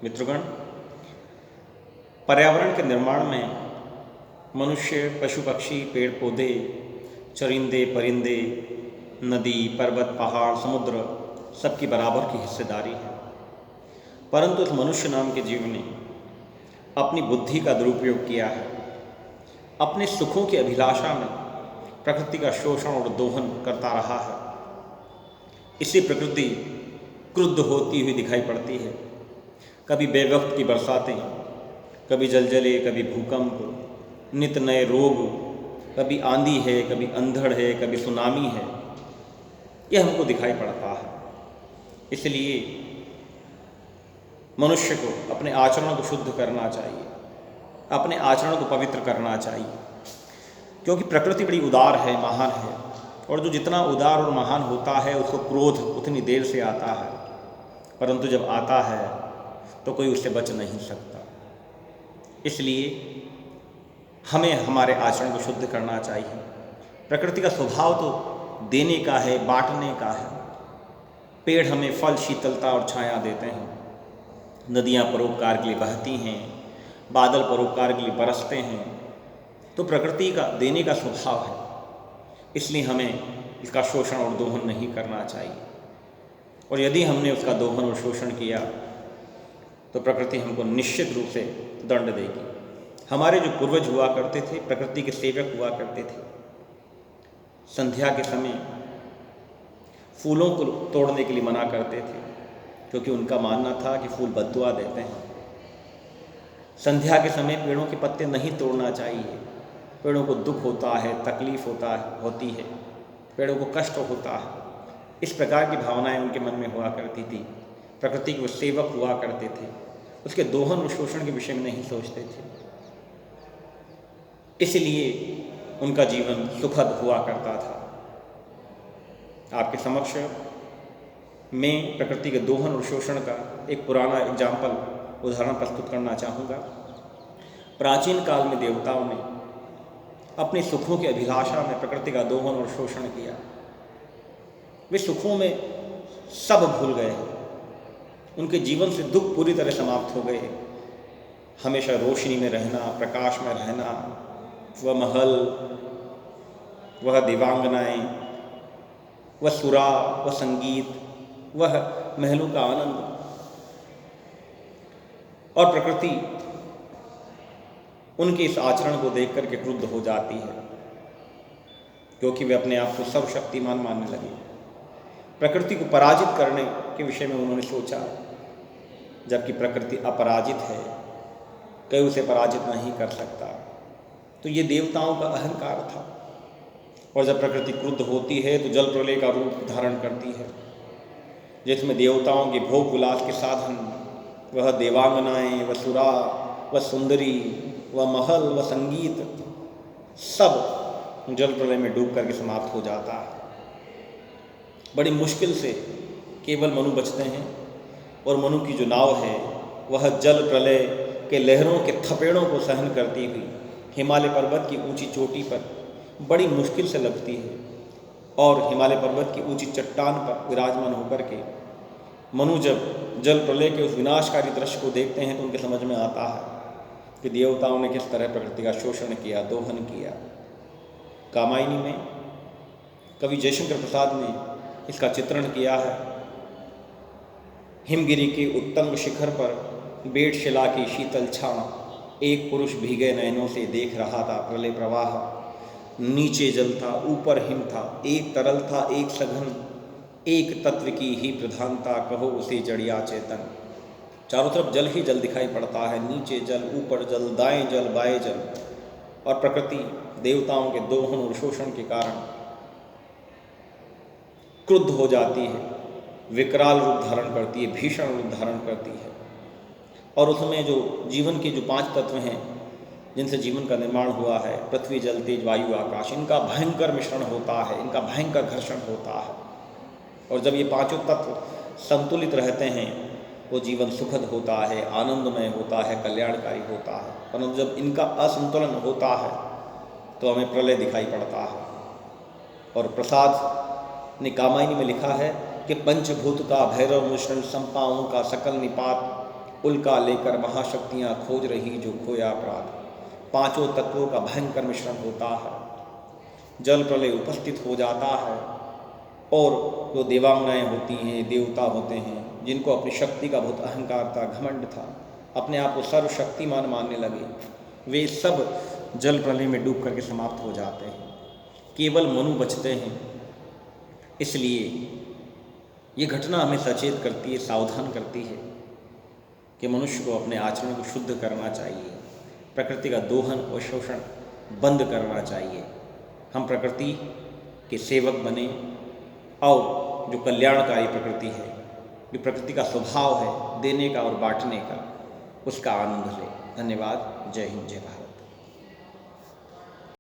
मित्रगण, पर्यावरण के निर्माण में मनुष्य, पशु पक्षी, पेड़ पौधे, चरिंदे परिंदे, नदी, पर्वत, पहाड़, समुद्र सबकी बराबर की हिस्सेदारी है। परंतु इस मनुष्य नाम के जीव ने अपनी बुद्धि का दुरुपयोग किया है। अपने सुखों की अभिलाषा में प्रकृति का शोषण और दोहन करता रहा है। इससे प्रकृति क्रुद्ध होती हुई दिखाई पड़ती है। कभी बेवक्त की बरसातें, कभी जलजले, कभी भूकंप, नित नए रोग, कभी आंधी है, कभी अंधड़ है, कभी सुनामी है, यह हमको दिखाई पड़ता है। इसलिए मनुष्य को अपने आचरण को शुद्ध करना चाहिए, अपने आचरण को पवित्र करना चाहिए, क्योंकि प्रकृति बड़ी उदार है, महान है, और जो जितना उदार और महान होता है उसको क्रोध उतनी देर से आता है, परंतु जब आता है तो कोई उससे बच नहीं सकता। इसलिए हमें हमारे आचरण को शुद्ध करना चाहिए। प्रकृति का स्वभाव तो देने का है, बांटने का है। पेड़ हमें फल, शीतलता और छाया देते हैं। नदियाँ परोपकार के लिए बहती हैं, बादल परोपकार के लिए बरसते हैं। तो प्रकृति का देने का स्वभाव है, इसलिए हमें इसका शोषण और दोहन नहीं करना चाहिए। और यदि हमने उसका दोहन और शोषण किया तो प्रकृति हमको निश्चित रूप से दंड देगी। हमारे जो पूर्वज हुआ करते थे, प्रकृति के सेवक हुआ करते थे, संध्या के समय फूलों को तोड़ने के लिए मना करते थे, क्योंकि उनका मानना था कि फूल बद्दुआ देते हैं। संध्या के समय पेड़ों के पत्ते नहीं तोड़ना चाहिए। पेड़ों को दुख होता है, तकलीफ होती है, पेड़ों को कष्ट होता है। इस प्रकार की भावनाएं उनके मन में हुआ करती थी। प्रकृति के वो सेवक हुआ करते थे, उसके दोहन और शोषण के विषय में नहीं सोचते थे। इसलिए उनका जीवन सुखद हुआ करता था। आपके समक्ष मैं प्रकृति के दोहन और शोषण का एक पुराना उदाहरण प्रस्तुत करना चाहूँगा। प्राचीन काल में देवताओं ने अपने सुखों की अभिलाषा में प्रकृति का दोहन और शोषण किया। वे सुखों में सब भूल गए। उनके जीवन से दुख पूरी तरह समाप्त हो गए। हमेशा रोशनी में रहना, प्रकाश में रहना, वह महल, वह दिवांगनाएं, वह सुरा, वह संगीत, वह महलों का आनंद। और प्रकृति उनके इस आचरण को देख करके क्रुद्ध हो जाती है, क्योंकि वे अपने आप को सर्वशक्तिमान मानने लगे। प्रकृति को पराजित करने के विषय में उन्होंने सोचा, जबकि प्रकृति अपराजित है, कोई उसे पराजित नहीं कर सकता। तो ये देवताओं का अहंकार था। और जब प्रकृति क्रुद्ध होती है तो जल प्रलय का रूप धारण करती है, जिसमें देवताओं के भोग विलास के साधन, वह देवांगनाएं, वह सुरा, वह सुंदरी, वह महल, वह संगीत, सब जल प्रलय में डूब करके समाप्त हो जाता है। बड़ी मुश्किल से केवल मनु बचते हैं, और मनु की जो नाव है वह जल प्रलय के लहरों के थपेड़ों को सहन करती हुई हिमालय पर्वत की ऊंची चोटी पर बड़ी मुश्किल से लगती है। और हिमालय पर्वत की ऊंची चट्टान पर विराजमान होकर के मनु जब जल प्रलय के उस विनाशकारी दृश्य को देखते हैं तो उनके समझ में आता है कि देवताओं ने किस तरह प्रकृति का शोषण किया, दोहन किया। कामायनी में कवि जयशंकर प्रसाद ने इसका चित्रण किया है। हिमगिरी के उत्तंग शिखर पर बेट शिला की शीतल छां, एक पुरुष भीगे नयनों से देख रहा था प्रलय प्रवाह। नीचे जल था, ऊपर हिम था, एक तरल था, एक सघन, एक तत्व की ही प्रधानता, कहो उसे जड़िया चेतन। चारों तरफ जल ही जल दिखाई पड़ता है, नीचे जल, ऊपर जल, दाएं जल, बाएं जल। और प्रकृति देवताओं के दोहन और शोषण के कारण क्रुद्ध हो जाती है, विकराल रूप धारण करती है, भीषण रूप धारण करती है। और उसमें जो जीवन के जो 5 तत्व हैं जिनसे जीवन का निर्माण हुआ है, पृथ्वी, जल, तेज, वायु, आकाश, इनका भयंकर मिश्रण होता है, इनका भयंकर घर्षण होता है। और जब ये 5 तत्व संतुलित रहते हैं वो जीवन सुखद होता है, आनंदमय होता है, कल्याणकारी होता है। परंतु जब इनका असंतुलन होता है तो हमें प्रलय दिखाई पड़ता है। और प्रसाद ने कामायनी में लिखा है कि पंचभूत का भैरव मिश्रण, संपाओं का सकल निपात, उल्का लेकर महाशक्तियाँ खोज रही जो खोया अपराध। पांचों तत्वों का भयंकर मिश्रण होता है, जल प्रलय उपस्थित हो जाता है और जो देवांगनाएँ होती हैं, देवता होते हैं, जिनको अपनी शक्ति का बहुत अहंकार था, घमंड था, अपने आप को सर्वशक्तिमान मानने लगे, वे सब जल प्रलय में डूब करके समाप्त हो जाते हैं। केवल मनु बचते हैं। इसलिए ये घटना हमें सचेत करती है, सावधान करती है कि मनुष्य को अपने आचरण को शुद्ध करना चाहिए, प्रकृति का दोहन और शोषण बंद करना चाहिए। हम प्रकृति के सेवक बने और जो कल्याणकारी प्रकृति है, जो प्रकृति का स्वभाव है देने का और बांटने का, उसका आनंद लें। धन्यवाद। जय हिंद, जय भारत।